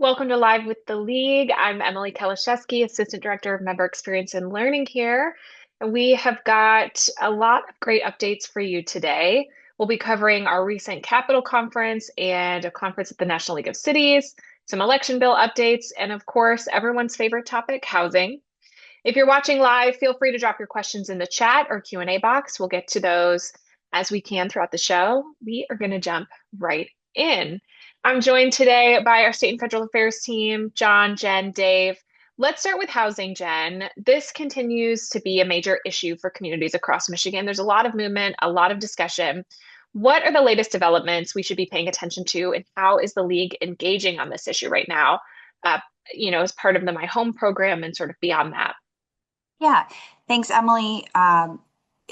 Welcome to Live with the League. I'm Emily Kalashewski, Assistant Director of Member Experience and Learning here. And we have got a lot of great updates for you today. We'll be covering our recent Capitol Conference and a conference at the National League of Cities, some election bill updates, and of course, everyone's favorite topic, housing. If you're watching live, feel free to drop your questions in the chat or Q&A box. We'll get to those as we can throughout the show. We are going to jump right in. I'm joined today by our state and federal affairs team, John, Jen, Dave. Let's start with housing, Jen. This continues to be a major issue for communities across Michigan. There's a lot of movement, a lot of discussion. What are the latest developments we should be paying attention to, and how is the league engaging on this issue right now, uh, as part of the My Home program and sort of beyond that? Yeah, thanks, Emily.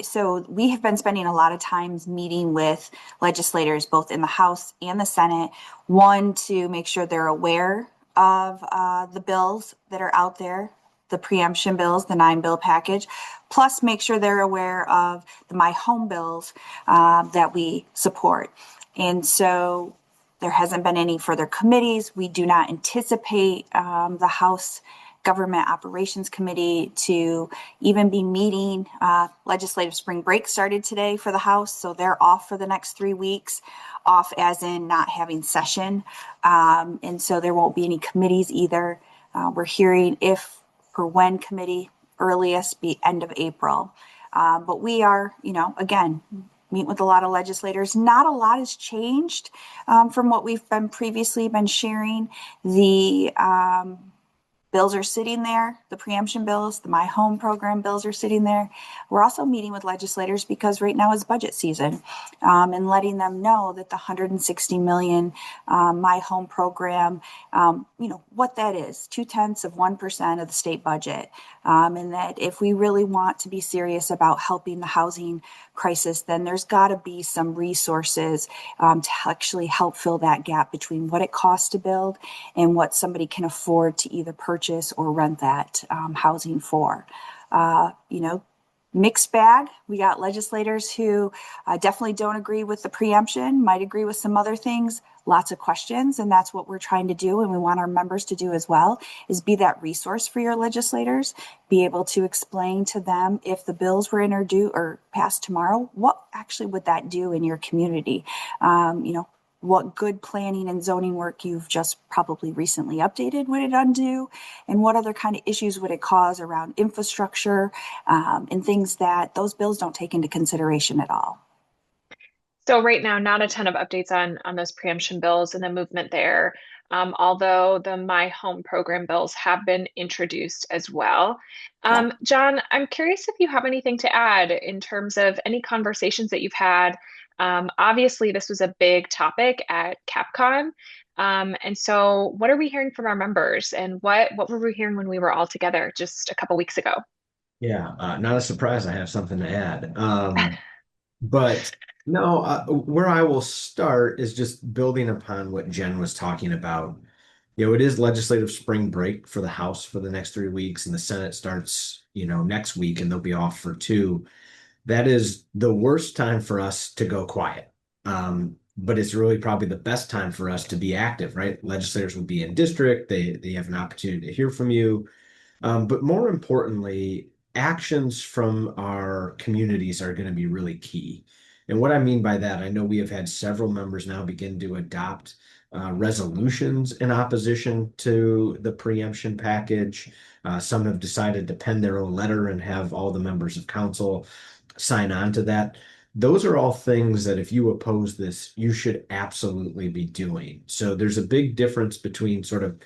So we have been spending a lot of times meeting with legislators, both in the House and the Senate, one, to make sure they're aware of the bills that are out there, the preemption bills, the 9 bill package, plus make sure they're aware of the My Home bills that we support. And so there hasn't been any further committees. We do not anticipate the House Government Operations Committee to even be meeting. Legislative spring break started today for the House, so they're off for the next 3 weeks, off as in not having session. And so there won't be any committees either. We're hearing if or when committee, earliest be end of April. But we are, again, meet with a lot of legislators. Not a lot has changed from what we've been previously been sharing. The bills are sitting there, the preemption bills, the My Home program bills are sitting there. We're also meeting with legislators because right now is budget season, and letting them know that the 160 million My Home program, what that is, 0.2% of the state budget. And that if we really want to be serious about helping the housing crisis, then there's got to be some resources to actually help fill that gap between what it costs to build and what somebody can afford to either purchase or rent that housing for. Uh, you know, Mixed bag. We got legislators who definitely don't agree with the preemption, might agree with some other things, lots of questions. And that's what we're trying to do. And we want our members to do as well, is be that resource for your legislators, be able to explain to them if the bills were introduced or passed tomorrow, what actually would that do in your community? What good planning and zoning work you've just probably recently updated would it undo, and what other kind of issues would it cause around infrastructure, and things that those bills don't take into consideration at all. So right now, not a ton of updates on those preemption bills and the movement there. Although the My Home program bills have been introduced as well. Yep. John, I'm curious if you have anything to add in terms of any conversations that you've had. Obviously, this was a big topic at CapCon. And so what are we hearing from our members, and what were we hearing when we were all together just a couple weeks ago? Yeah, not a surprise. I have something to add. But no, where I will start is just building upon what Jen was talking about. It is legislative spring break for the House for the next 3 weeks, and the Senate starts, next week, and they'll be off for two. That is the worst time for us to go quiet. But it's really probably the best time for us to be active, right? Legislators will be in district, they have an opportunity to hear from you. But more importantly, actions from our communities are going to be really key. And what I mean by that, I know we have had several members now begin to adopt resolutions in opposition to the preemption package. Some have decided to pen their own letter and have all the members of council sign on to that. Those are all things that if you oppose this, you should absolutely be doing. So there's a big difference between sort of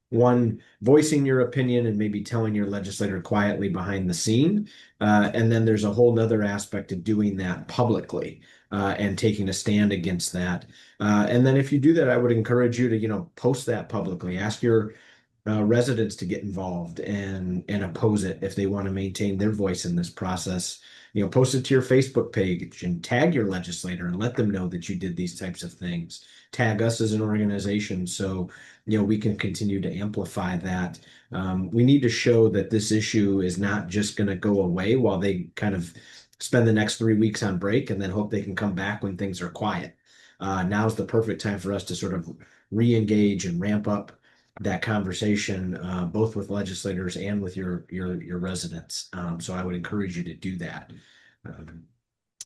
one, voicing your opinion and maybe telling your legislator quietly behind the scene. And then there's a whole nother aspect of doing that publicly and taking a stand against that. And then if you do that, I would encourage you to, post that publicly. Ask your residents to get involved and oppose it if they want to maintain their voice in this process. Post it to your Facebook page and tag your legislator and let them know that you did these types of things. Tag us as an organization so we can continue to amplify that. We need to show that this issue is not just going to go away while they kind of spend the next 3 weeks on break and then hope they can come back when things are quiet. Now's the perfect time for us to sort of re-engage and ramp up that conversation, both with legislators and with your residents. So I would encourage you to do that. Um,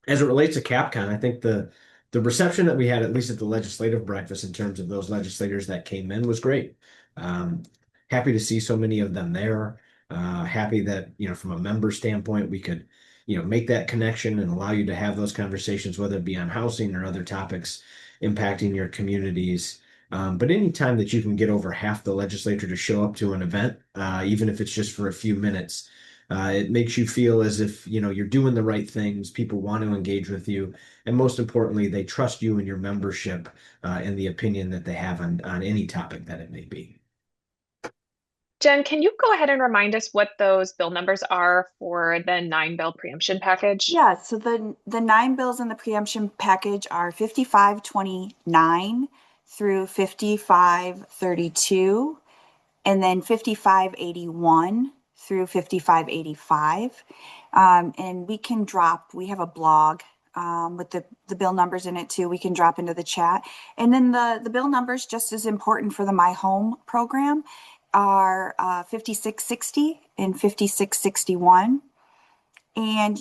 as it relates to CapCon, I think the reception that we had, at least at the legislative breakfast, in terms of those legislators that came in, was great. Um, Happy to see so many of them there. Happy that, from a member standpoint, we could, make that connection and allow you to have those conversations, whether it be on housing or other topics impacting your communities. But anytime that you can get over half the legislature to show up to an event, even if it's just for a few minutes, it makes you feel as if, you're doing the right things. People want to engage with you. And most importantly, they trust you and your membership and the opinion that they have on any topic that it may be. Jen, can you go ahead and remind us what those bill numbers are for the nine bill preemption package? Yeah, so the nine bills in the preemption package are 5529 through 5532, and then 5581 through 5585. And we have a blog with the bill numbers in it too. We can drop into the chat. And then the bill numbers, just as important for the My Home program, are 5660 and 5661. And,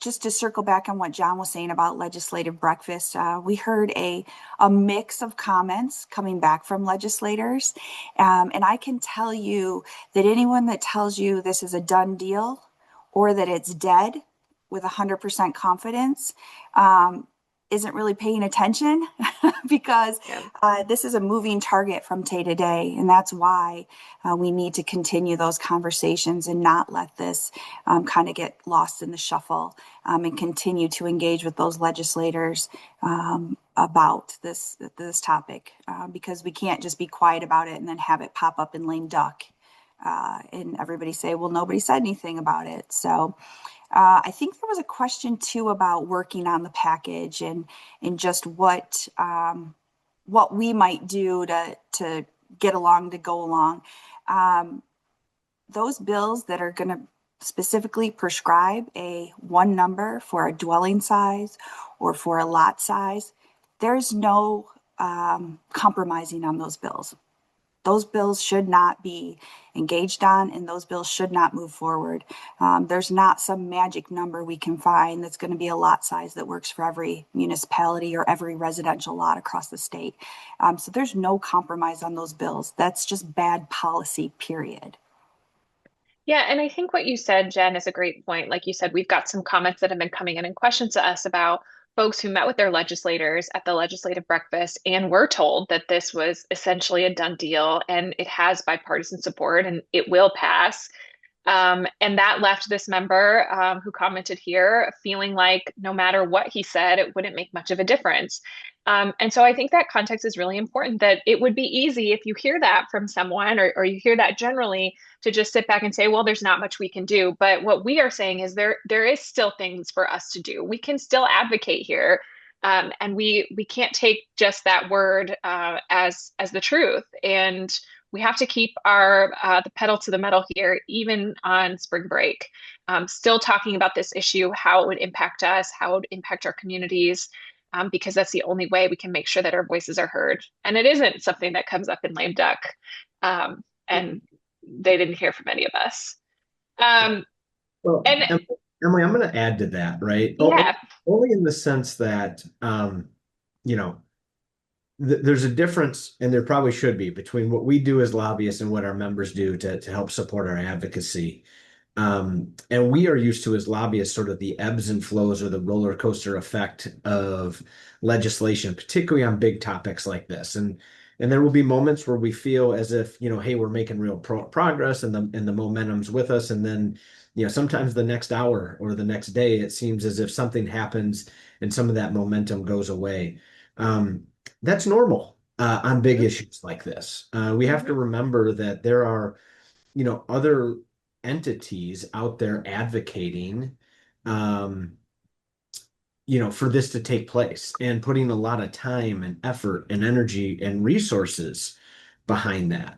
just to circle back on what John was saying about legislative breakfast, we heard a mix of comments coming back from legislators. And I can tell you that anyone that tells you this is a done deal or that it's dead with 100% confidence isn't really paying attention because Yeah. this is a moving target from day to day. And that's why we need to continue those conversations and not let this kind of get lost in the shuffle and continue to engage with those legislators about this topic because we can't just be quiet about it and then have it pop up in lame duck and everybody say, well, nobody said anything about it. So I think there was a question too about working on the package and just what we might do to get along, to go along. Those bills that are going to specifically prescribe a one number for a dwelling size or for a lot size, there's no compromising on those bills. Those bills should not be engaged on, and those bills should not move forward. There's not some magic number we can find that's going to be a lot size that works for every municipality or every residential lot across the state. So there's no compromise on those bills. That's just bad policy, period. Yeah, and I think what you said, Jen, is a great point. Like you said, we've got some comments that have been coming in and questions to us about folks who met with their legislators at the legislative breakfast and were told that this was essentially a done deal and it has bipartisan support and it will pass. And that left this member who commented here feeling like no matter what he said, it wouldn't make much of a difference. And so I think that context is really important, that it would be easy if you hear that from someone or you hear that generally to just sit back and say, well, there's not much we can do. But what we are saying is there is still things for us to do. We can still advocate here. And we can't take just that word as the truth. And we have to keep our the pedal to the metal here, even on spring break. Still talking about this issue, how it would impact us, how it would impact our communities, because that's the only way we can make sure that our voices are heard. And it isn't something that comes up in lame duck, and they didn't hear from any of us. Um, Well, and Emily, I'm going to add to that, right? yeah, Only in the sense that, you know, there's a difference, and there probably should be, between what we do as lobbyists and what our members do to help support our advocacy. And we are used to, as lobbyists, sort of the ebbs and flows or the roller coaster effect of legislation, particularly on big topics like this. And there will be moments where we feel as if, hey, we're making real progress and the momentum's with us. And then, sometimes the next hour or the next day, it seems as if something happens and some of that momentum goes away. That's normal on big issues like this. We have to remember that there are, other entities out there advocating, um, for this to take place and putting a lot of time and effort and energy and resources behind that.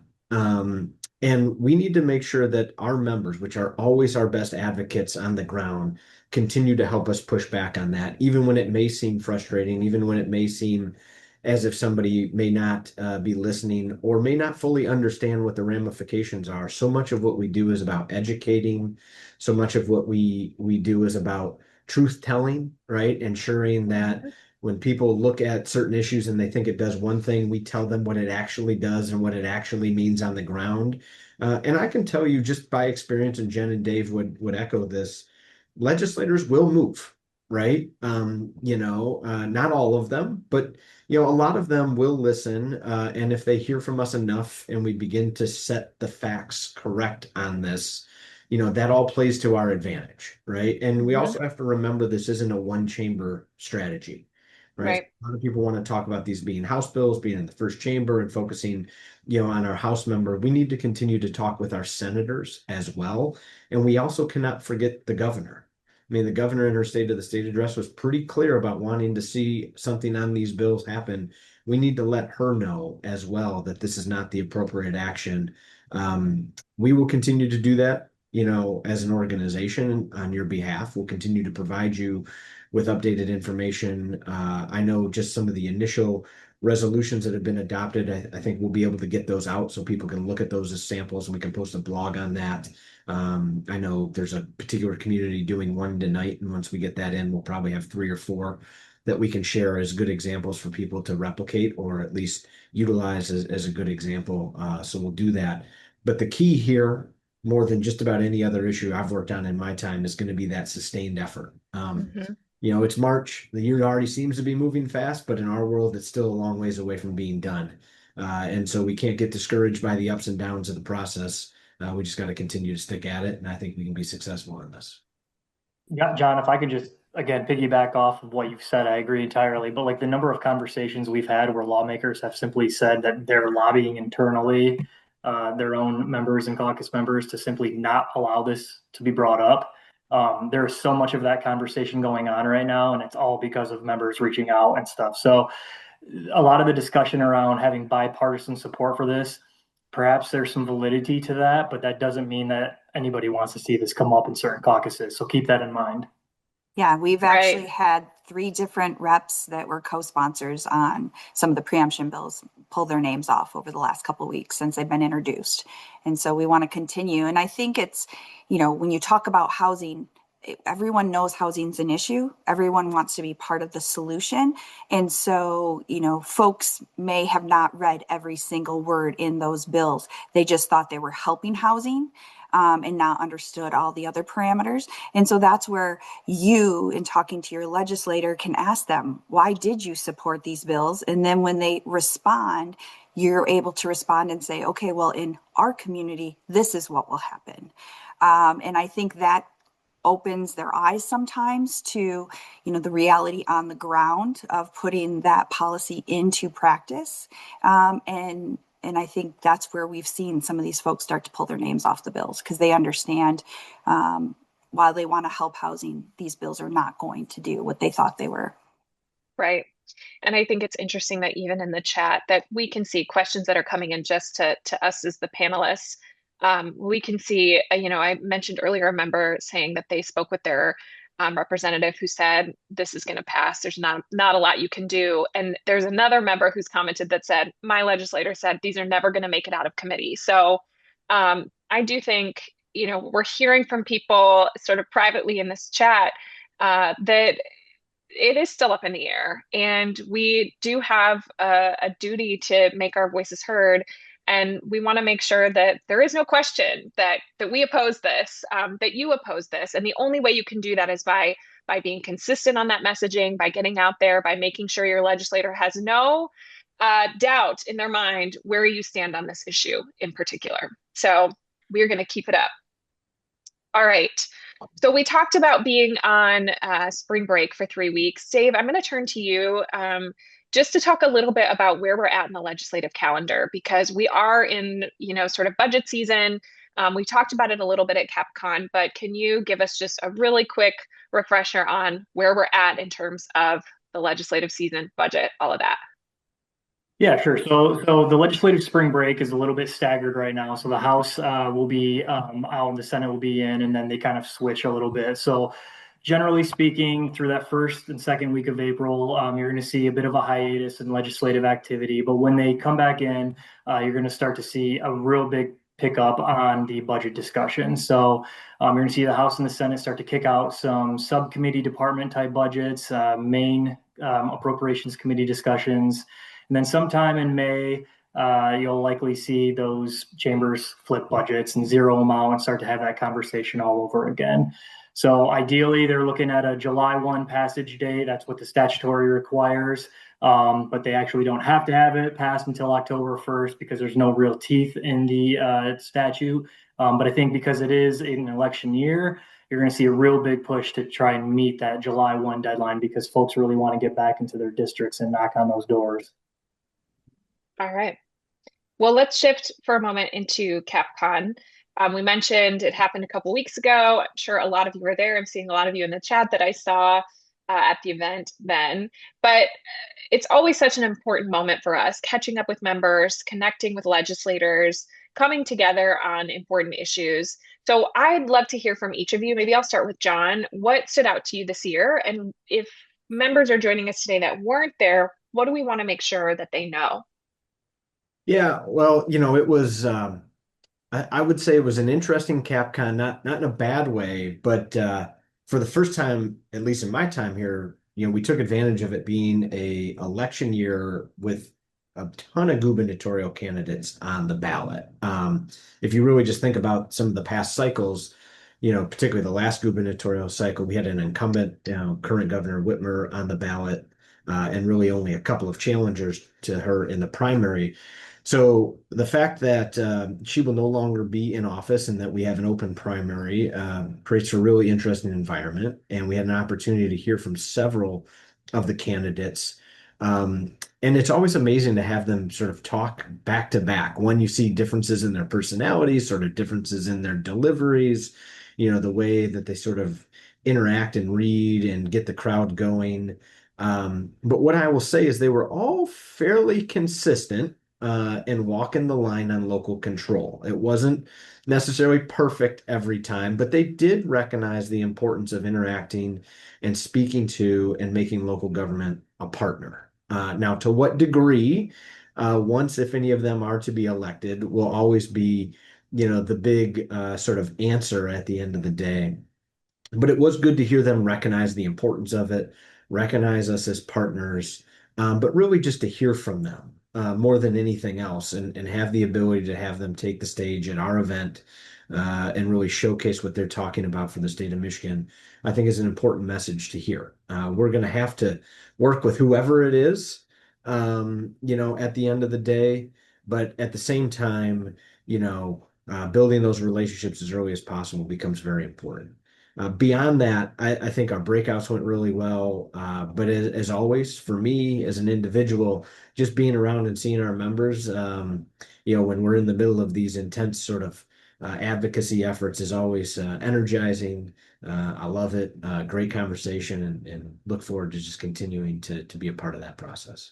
And we need to make sure that our members, which are always our best advocates on the ground, continue to help us push back on that, even when it may seem frustrating, even when it may seem, as if somebody may not be listening or may not fully understand what the ramifications are. So much of what we do is about educating. So much of what we do is about truth telling, right? Ensuring that Mhm. when people look at certain issues and they think it does one thing, we tell them what it actually does and what it actually means on the ground. And I can tell you just by experience, and Jen and Dave would echo this, legislators will move, right? Not all of them, but a lot of them will listen. And if they hear from us enough and we begin to set the facts correct on this, that all plays to our advantage, right? And we Mhm. also have to remember this isn't a one chamber strategy, right? Right. A lot of people want to talk about these being House bills, being in the first chamber and focusing, on our House member. We need to continue to talk with our senators as well. And we also cannot forget the governor. I mean, the governor in her State of the State address was pretty clear about wanting to see something on these bills happen. We need to let her know as well that this is not the appropriate action. We will continue to do that, as an organization on your behalf. We'll continue to provide you with updated information. I know just some of the initial resolutions that have been adopted. I think we'll be able to get those out so people can look at those as samples and we can post a blog on that. I know there's a particular community doing one tonight, and once we get that in, we'll probably have 3 or 4 that we can share as good examples for people to replicate or at least utilize as a good example. So we'll do that. But the key here, more than just about any other issue I've worked on in my time, is going to be that sustained effort. Mhm. It's March. The year already seems to be moving fast, but in our world, it's still a long ways away from being done. And so we can't get discouraged by the ups and downs of the process. We just got to continue to stick at it, and I think we can be successful in this. Yeah, John, if I could just again piggyback off of what you've said, I agree entirely. But like the number of conversations we've had where lawmakers have simply said that they're lobbying internally, their own members and caucus members to simply not allow this to be brought up. There's so much of that conversation going on right now, and it's all because of members reaching out and stuff. So a lot of the discussion around having bipartisan support for this, perhaps there's some validity to that, but that doesn't mean that anybody wants to see this come up in certain caucuses. So keep that in mind. Yeah, we've Right. actually had 3 different reps that were co-sponsors on some of the preemption bills pull their names off over the last couple of weeks since they've been introduced. And so we want to continue. And I think it's, when you talk about housing, everyone knows housing's an issue. Everyone wants to be part of the solution. And so, folks may have not read every single word in those bills. They just thought they were helping housing. And not understood all the other parameters. And so that's where you, in talking to your legislator, can ask them, why did you support these bills? And then when they respond, you're able to respond and say, okay, well, in our community, this is what will happen. And I think that opens their eyes sometimes to the reality on the ground of putting that policy into practice. And I think that's where we've seen some of these folks start to pull their names off the bills because they understand, while they want to help housing, these bills are not going to do what they thought they were. Right. And I think it's interesting that even in the chat that we can see questions that are coming in just to us as the panelists. We can see, I mentioned earlier a member saying that they spoke with their representative who said this is going to pass. There's not a lot you can do. And there's another member who's commented that said, my legislator said these are never going to make it out of committee. So I do think, we're hearing from people sort of privately in this chat that it is still up in the air, and we do have a duty to make our voices heard. And we want to make sure that there is no question that we oppose this, that you oppose this, and the only way you can do that is by being consistent on that messaging, by getting out there, by making sure your legislator has no doubt in their mind where you stand on this issue in particular. So we're going to keep it up. All right. So we talked about being on spring break for 3 weeks. Dave, I'm going to turn to you just to talk a little bit about where we're at in the legislative calendar, because we are in, sort of budget season. We talked about it a little bit at CapCon, but can you give us just a really quick refresher on where we're at in terms of the legislative season, budget, all of that? Yeah, sure. So the legislative spring break is a little bit staggered right now. So the House will be out and the Senate will be in, and then they kind of switch a little bit. So generally speaking, through that first and second week of April, you're going to see a bit of a hiatus in legislative activity. But when they come back in, you're going to start to see a real big pickup on the budget discussion. So you're going to see the House and the Senate start to kick out some subcommittee department type budgets, main appropriations committee discussions. And then sometime in May, you'll likely see those chambers flip budgets and zero them out and start to have that conversation all over again. So ideally, they're looking at a July 1 passage date. That's what the statutory requires. But they actually don't have to have it passed until October 1st because there's no real teeth in the statute. But I think because it is an election year, you're going to see a real big push to try and meet that July 1 deadline because folks really want to get back into their districts and knock on those doors. All right. Well, let's shift for a moment into CapCon. We mentioned it happened a couple weeks ago. I'm sure a lot of you were there. I'm seeing a lot of you in the chat that I saw at the event then. But it's always such an important moment for us, catching up with members, connecting with legislators, coming together on important issues. So I'd love to hear from each of you. Maybe I'll start with John. What stood out to you this year? And if members are joining us today that weren't there, what do we want to make sure that they know? Yeah, well, it was I would say it was an interesting CapCon, not in a bad way, but for the first time, at least in my time here, we took advantage of it being a election year with a ton of gubernatorial candidates on the ballot. If you really just think about some of the past cycles, particularly the last gubernatorial cycle, we had an incumbent, current Governor Whitmer on the ballot, and really only a couple of challengers to her in the primary. So the fact that she will no longer be in office and that we have an open primary creates a really interesting environment. And we had an opportunity to hear from several of the candidates. And it's always amazing to have them sort of talk back to back. One, you see differences in their personalities, sort of differences in their deliveries, the way that they sort of interact and read and get the crowd going. But what I will say is they were all fairly consistent and walking the line on local control. It wasn't necessarily perfect every time, but they did recognize the importance of interacting and speaking to and making local government a partner. Now, to what degree, once if any of them are to be elected, will always be, the big sort of answer at the end of the day. But it was good to hear them recognize the importance of it, recognize us as partners, but really just to hear from them more than anything else and have the ability to have them take the stage at our event and really showcase what they're talking about for the state of Michigan, I think is an important message to hear. We're going to have to work with whoever it is, at the end of the day, but at the same time, building those relationships as early as possible becomes very important. Beyond that, I think our breakouts went really well. But as always, for me as an individual, just being around and seeing our members, when we're in the middle of these intense sort of advocacy efforts is always energizing. I love it. Great conversation and look forward to just continuing to be a part of that process.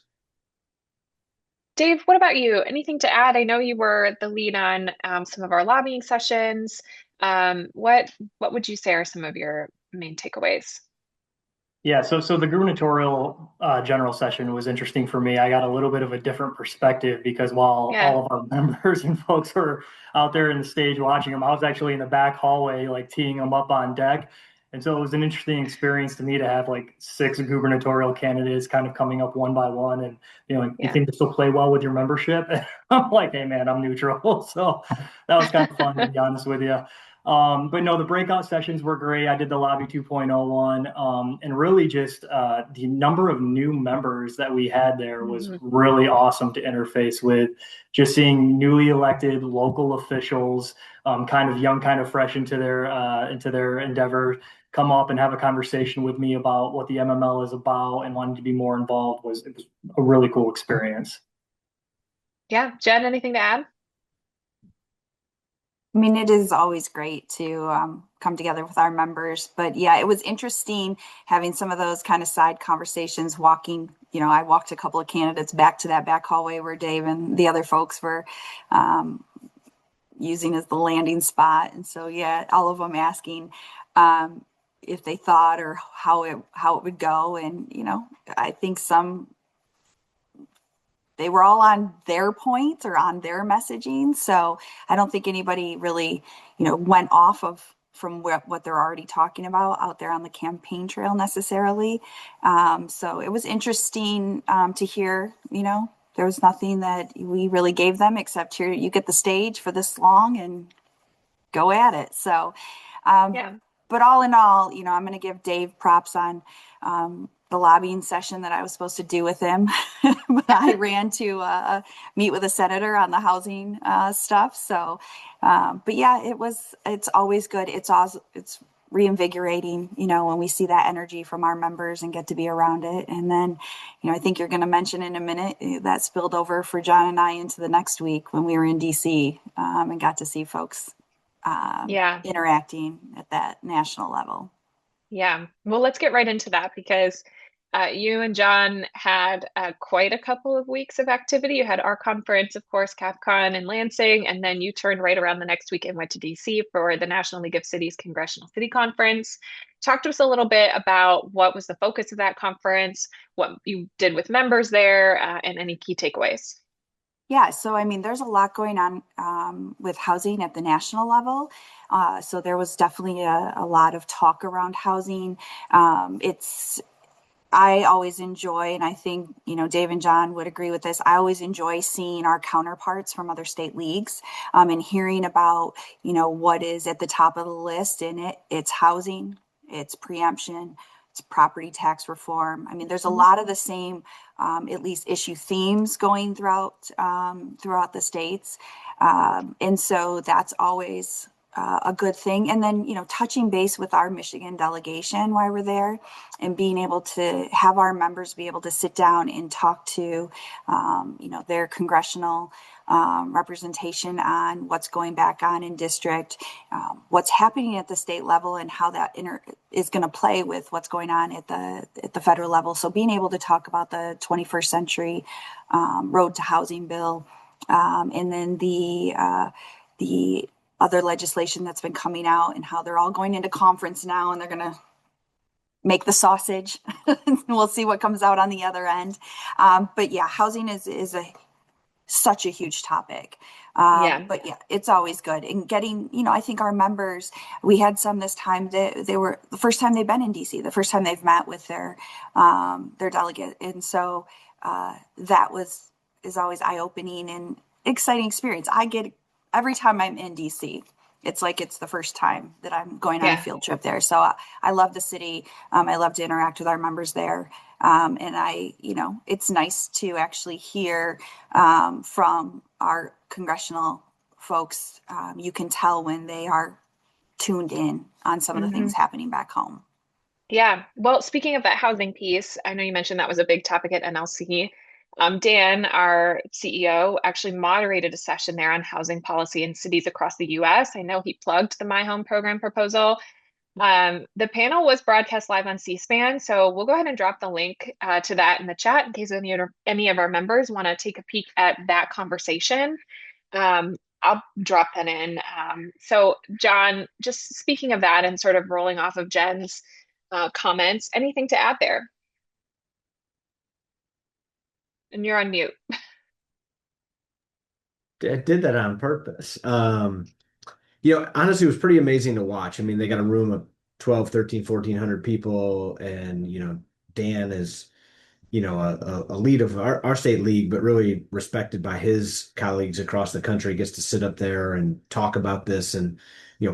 Dave, what about you? Anything to add? I know you were the lead on some of our lobbying sessions. What would you say are some of your main takeaways? Yeah, so the gubernatorial general session was interesting for me. I got a little bit of a different perspective because while Yeah. all of our members and folks were out there in the stage watching them, I was actually in the back hallway, like teeing them up on deck. And so it was an interesting experience to me to have like 6 gubernatorial candidates kind of coming up one by one. And, you Yeah. think this will play well with your membership? And I'm like, hey, man, I'm neutral. So that was kind of fun, to be honest with you. But no, the breakout sessions were great. I did the Lobby 2.0 one, and really just the number of new members that we had there was really awesome to interface with. Just seeing newly elected local officials, kind of young, kind of fresh into their endeavor, come up and have a conversation with me about what the MML is about and wanting to be more involved it was a really cool experience. Yeah. Jen, anything to add? I mean, it is always great to come together with our members, but yeah, it was interesting having some of those kind of side conversations walking, I walked a couple of candidates back to that back hallway where Dave and the other folks were using as the landing spot. And so, yeah, all of them asking. if they thought or how it would go. And, I think they were all on their points or on their messaging. So I don't think anybody really, went off of from what they're already talking about out there on the campaign trail necessarily. So it was interesting to hear, there was nothing that we really gave them except here you get the stage for this long and go at it. So, um, Yeah. but all in all, I'm going to give Dave props on the lobbying session that I was supposed to do with him. But I ran to meet with a senator on the housing stuff. So, but yeah, it's always good. It's reinvigorating, when we see that energy from our members and get to be around it. And then, I think you're going to mention in a minute that spilled over for John and I into the next week when we were in DC and got to see folks Yeah. interacting at that national level. Yeah. Well, let's get right into that because you and John had quite a couple of weeks of activity. You had our conference, of course, CapCon in Lansing, and then you turned right around the next week and went to DC for the National League of Cities Congressional City Conference. Talk to us a little bit about what was the focus of that conference, what you did with members there, and any key takeaways. Yeah, so I mean, there's a lot going on with housing at the national level. So there was definitely a lot of talk around housing. It's I always enjoy, and I think, Dave and John would agree with this. I always enjoy seeing our counterparts from other state leagues and hearing about, what is at the top of the list. And it's housing, it's preemption, it's property tax reform. I mean, there's a lot of the same, at least issue themes going throughout the states. And so that's always a good thing. And then, touching base with our Michigan delegation while we're there and being able to have our members be able to sit down and talk to, their congressional representation on what's going back on in district, what's happening at the state level and how that is going to play with what's going on at the federal level. So being able to talk about the 21st century road to housing bill, and then the other legislation that's been coming out and how they're all going into conference now and they're going to make the sausage. We'll see what comes out on the other end. But yeah, housing is such a huge topic. Yeah. But yeah, it's always good. And getting, I think our members, we had some this time that they were the first time they've been in DC, the first time they've met with their delegate. And so that is always eye-opening and exciting experience. I get every time I'm in DC. It's like it's the first time that I'm going on a Yeah. field trip there. So I love the city. I love to interact with our members there. And it's nice to actually hear from our congressional folks. You can tell when they are tuned in on some of the Hmm. things happening back home. Yeah. Well, speaking of that housing piece, I know you mentioned that was a big topic at NLC. Dan, our CEO, actually moderated a session there on housing policy in cities across the US. I know he plugged the My Home program proposal. The panel was broadcast live on C-SPAN, so we'll go ahead and drop the link to that in the chat in case any of our members want to take a peek at that conversation. I'll drop that in. So, John, just speaking of that and sort of rolling off of Jen's comments, anything to add there? And you're on mute. I did that on purpose. Honestly, it was pretty amazing to watch. I mean, they got a room of 12, 13, 1,400 people, and Dan is a lead of our state league, but really respected by his colleagues across the country, gets to sit up there and talk about this and,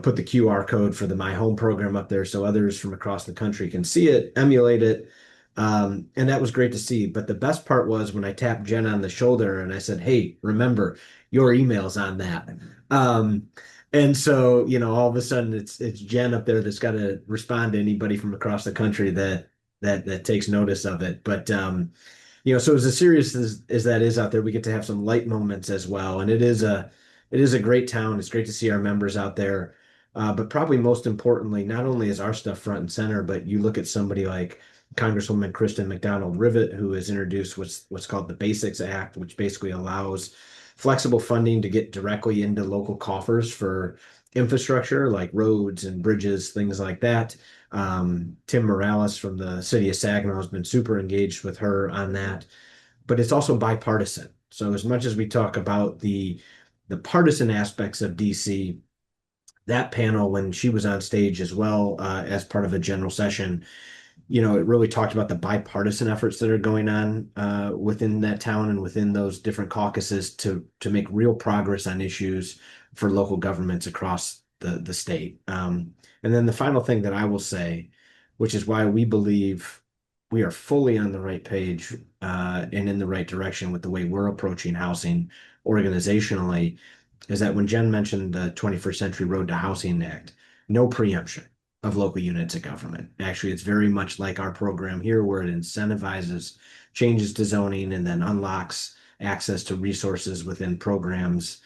put the QR code for the My Home program up there so others from across the country can see it, emulate it. And that was great to see. But the best part was when I tapped Jen on the shoulder and I said, "Hey, remember your email's on that." And so, all of a sudden it's Jen up there that's got to respond to anybody from across the country that takes notice of it. But so as serious as that is out there, we get to have some light moments as well. And it is a great town. It's great to see our members out there. But probably most importantly, not only is our stuff front and center, but you look at somebody like Congresswoman Kristen McDonald-Rivet, who has introduced what's called the Basics Act, which basically allows flexible funding to get directly into local coffers for infrastructure like roads and bridges, things like that. Tim Morales from the city of Saginaw has been super engaged with her on that, but it's also bipartisan. So as much as we talk about the partisan aspects of DC, that panel, when she was on stage as well, as part of a general session, it really talked about the bipartisan efforts that are going on within that town and within those different caucuses to make real progress on issues for local governments across the state. And then the final thing that I will say, which is why we believe we are fully on the right page and in the right direction with the way we're approaching housing organizationally, is that when Jen mentioned the 21st Century Road to Housing Act, no preemption of local units of government. Actually, it's very much like our program here, where it incentivizes changes to zoning and then unlocks access to resources within programs.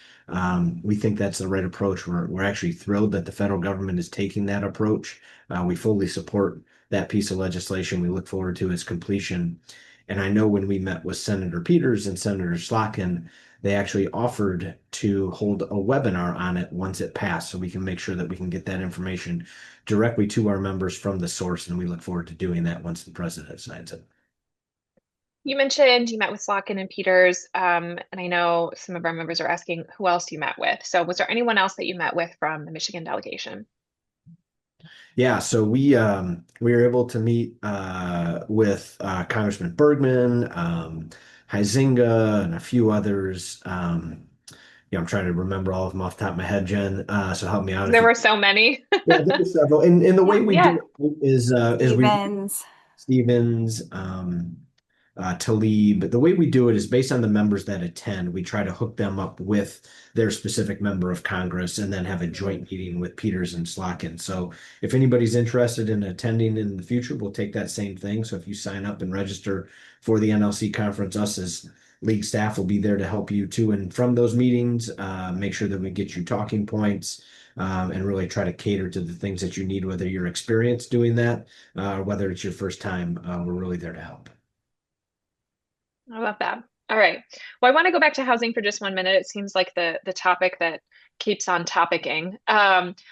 We think that's the right approach. We're actually thrilled that the federal government is taking that approach. We fully support that piece of legislation. We look forward to its completion. And I know when we met with Senator Peters and Senator Slotkin, they actually offered to hold a webinar on it once it passed, so we can make sure that we can get that information directly to our members from the source, and we look forward to doing that once the president signs it. You mentioned you met with Slotkin and Peters, and I know some of our members are asking who else you met with. So was there anyone else that you met with from the Michigan delegation? Yeah, so we were able to meet with Congressman Bergman, Huizinga, and a few others. I'm trying to remember all of them off the top of my head, Jen. So help me out if There you. were so many. Yeah, there were several, and the way Yeah. we Yeah. do it is we Stevens. Stevens, Talib. The way we do it is based on the members that attend. We try to hook them up with their specific member of Congress and then have a joint meeting with Peters and Slotkin. So if anybody's interested in attending in the future, we'll take that same thing. So if you sign up and register for the NLC conference, us as league staff will be there to help you to and from those meetings, make sure that we get you talking points. And really try to cater to the things that you need, whether you're experienced doing that, or whether it's your first time, we're really there to help. I love that. All right. Well, I want to go back to housing for just 1 minute. It seems like the topic that keeps on topicking.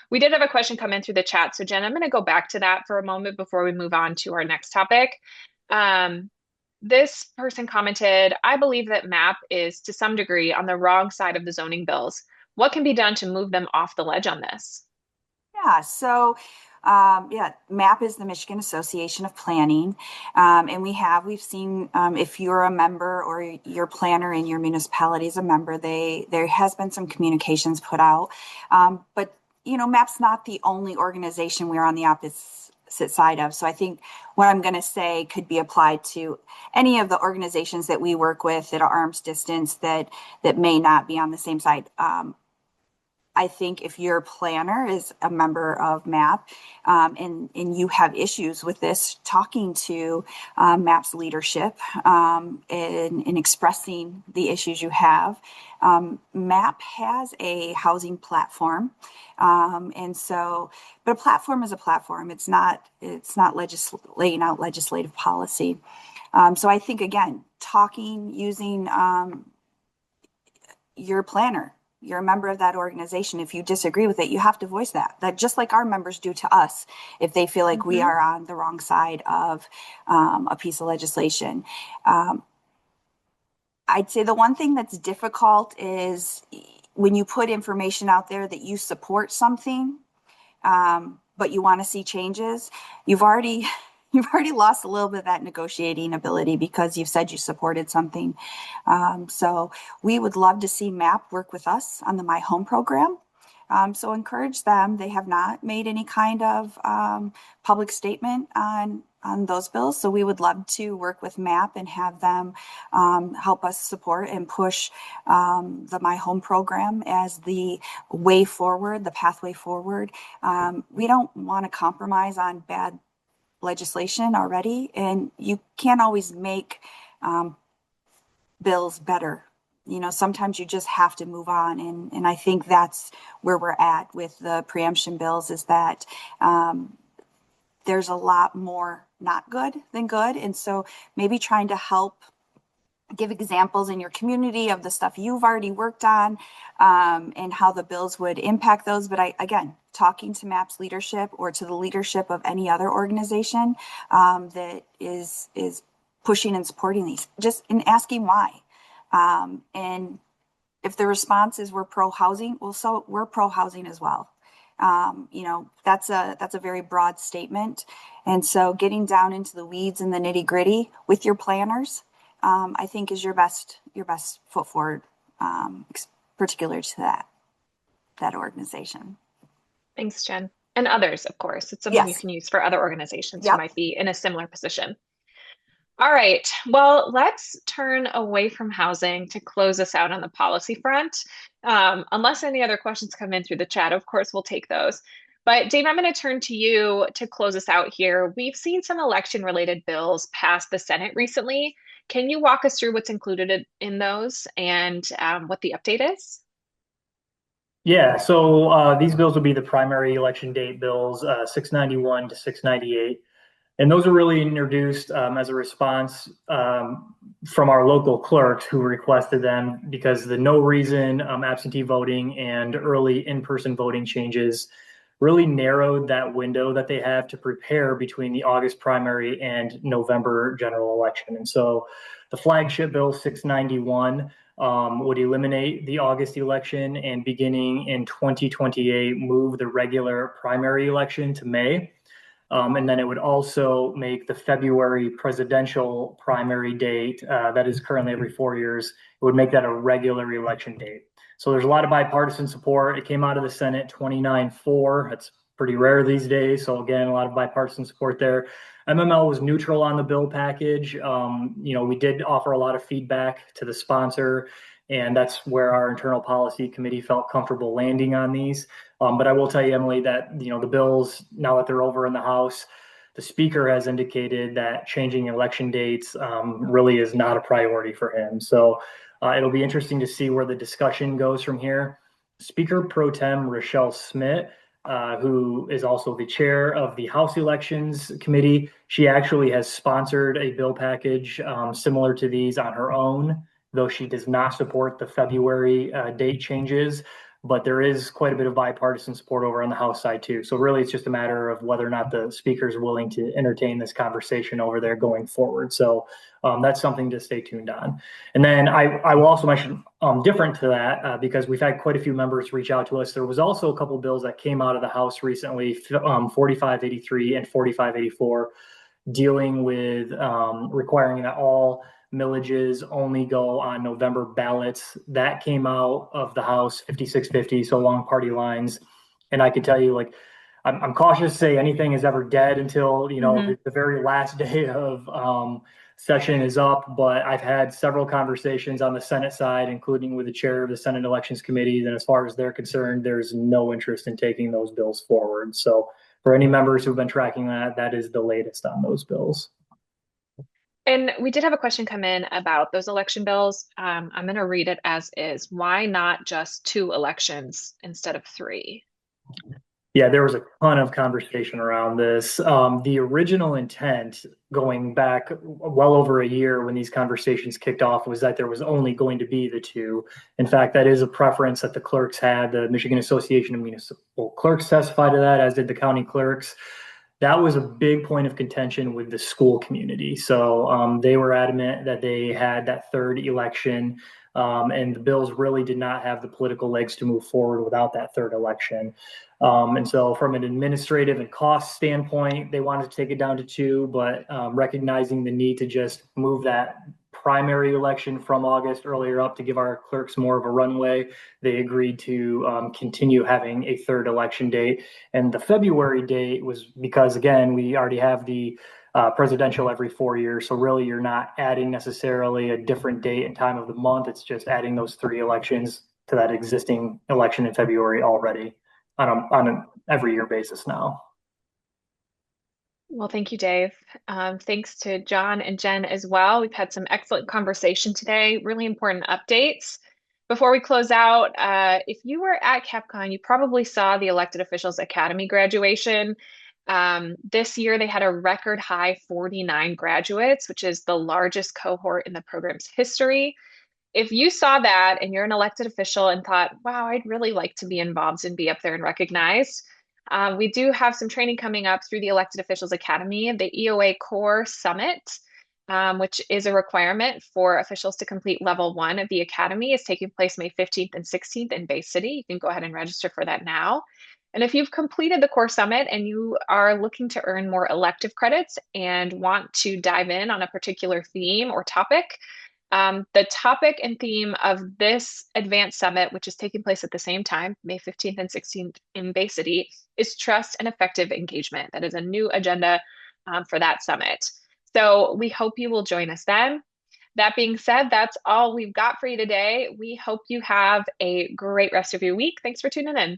We did have a question come in through the chat. So Jen, I'm going to go back to that for a moment before we move on to our next topic. This person commented, I believe that MAP is to some degree on the wrong side of the zoning bills. What can be done to move them off the ledge on this? Yeah, so MAP is the Michigan Association of Planning. And we've seen, if you're a member or your planner in your municipality is a member, there has been some communications put out. But, MAP's not the only organization we're on the opposite side of. So I think what I'm going to say could be applied to any of the organizations that we work with at arm's distance that may not be on the same side. I think if your planner is a member of MAP and you have issues with this, talking to MAP's leadership and expressing the issues you have. MAP has a housing platform. But a platform is a platform. It's not laying out legislative policy. So I think, again, using your planner. You're a member of that organization. If you disagree with it, you have to voice that just like our members do to us if they feel like we are on the wrong side of a piece of legislation. I'd say the one thing that's difficult is when you put information out there that you support something, but you want to see changes, you've already lost a little bit of that negotiating ability because you've said you supported something. So we would love to see MAP work with us on the My Home program. So encourage them. They have not made any kind of public statement on those bills. So we would love to work with MAP and have them help us support and push the My Home program as the way forward, the pathway forward. We don't want to compromise on bad legislation already, and you can't always make bills better. Sometimes you just have to move on, and I think that's where we're at with the preemption bills, is that there's a lot more not good than good, and so maybe trying to help give examples in your community of the stuff you've already worked on, and how the bills would impact those. But again, talking to MAP's leadership or to the leadership of any other organization that is pushing and supporting these, just in asking why. And if the response is we're pro housing, well, so we're pro housing as well. That's a very broad statement. And so getting down into the weeds and the nitty gritty with your planners, I think is your best foot forward, particular to that organization. Thanks, Jen. And others, of course. It's something you Yes. can use for other organizations who Yep. might be in a similar position. All right. Well, let's turn away from housing to close us out on the policy front. Unless any other questions come in through the chat, of course, we'll take those. But Dave, I'm going to turn to you to close us out here. We've seen some election-related bills pass the Senate recently. Can you walk us through what's included in those and what the update is? Yeah, so these bills will be the primary election date bills, 691 to 698. And those are really introduced as a response from our local clerks who requested them because the no reason absentee voting and early in-person voting changes really narrowed that window that they have to prepare between the August primary and November general election. And so the flagship bill 691 would eliminate the August election and beginning in 2028, move the regular primary election to May. And then it would also make the February presidential primary date, that is currently every 4 years, it would make that a regular election date. So there's a lot of bipartisan support. It came out of the Senate 29-4. That's pretty rare these days. So again, a lot of bipartisan support there. MML was neutral on the bill package. We did offer a lot of feedback to the sponsor, and that's where our internal policy committee felt comfortable landing on these. But I will tell you, Emily, that the bills, now that they're over in the House, the speaker has indicated that changing election dates really is not a priority for him. So it'll be interesting to see where the discussion goes from here. Speaker Pro Tem Rochelle Smith, who is also the chair of the House Elections Committee, she actually has sponsored a bill package similar to these on her own, though she does not support the February date changes. But there is quite a bit of bipartisan support over on the House side too. So really, it's just a matter of whether or not the speaker is willing to entertain this conversation over there going forward. So that's something to stay tuned on. And then I will also mention different to that because we've had quite a few members reach out to us. There was also a couple of bills that came out of the House recently, 4583 and 4584, dealing with requiring that all millages only go on November ballots. That came out of the House 5650, so along party lines. And I can tell you, like, I'm cautious to say anything is ever dead until, the very last day of session is up. But I've had several conversations on the Senate side, including with the chair of the Senate Elections Committee. And as far as they're concerned, there's no interest in taking those bills forward. So for any members who've been tracking that, that is the latest on those bills. And we did have a question come in about those election bills. I'm going to read it as is. Why not just 2 elections instead of 3? Yeah, there was a ton of conversation around this. The original intent going back well over a year when these conversations kicked off was that there was only going to be the 2. In fact, that is a preference that the clerks had. The Michigan Association of Municipal Clerks testified to that, as did the county clerks. That was a big point of contention with the school community. So they were adamant that they had that 3rd election, and the bills really did not have the political legs to move forward without that 3rd election. And so from an administrative and cost standpoint, they wanted to take it down to 2, but recognizing the need to just move that primary election from August earlier up to give our clerks more of a runway, they agreed to continue having a 3rd election date. And the February date was because, again, we already have the presidential every 4 years. So really, you're not adding necessarily a different date and time of the month. It's just adding those 3 elections to that existing election in February already on an every year basis now. Well, thank you, Dave. Thanks to John and Jen as well. We've had some excellent conversation today, really important updates. Before we close out, if you were at CapCon, you probably saw the Elected Officials Academy graduation. This year, they had a record high 49 graduates, which is the largest cohort in the program's history. If you saw that and you're an elected official and thought, wow, I'd really like to be involved and be up there and recognized, we do have some training coming up through the Elected Officials Academy, the EOA Core Summit, which is a requirement for officials to complete level 1 of the academy, is taking place May 15th and 16th in Bay City. You can go ahead and register for that now. And if you've completed the Core Summit and you are looking to earn more elective credits and want to dive in on a particular theme or topic, the topic and theme of this advanced summit, which is taking place at the same time, May 15th and 16th in Bay City, is trust and effective engagement. That is a new agenda for that summit. So we hope you will join us then. That being said, that's all we've got for you today. We hope you have a great rest of your week. Thanks for tuning in.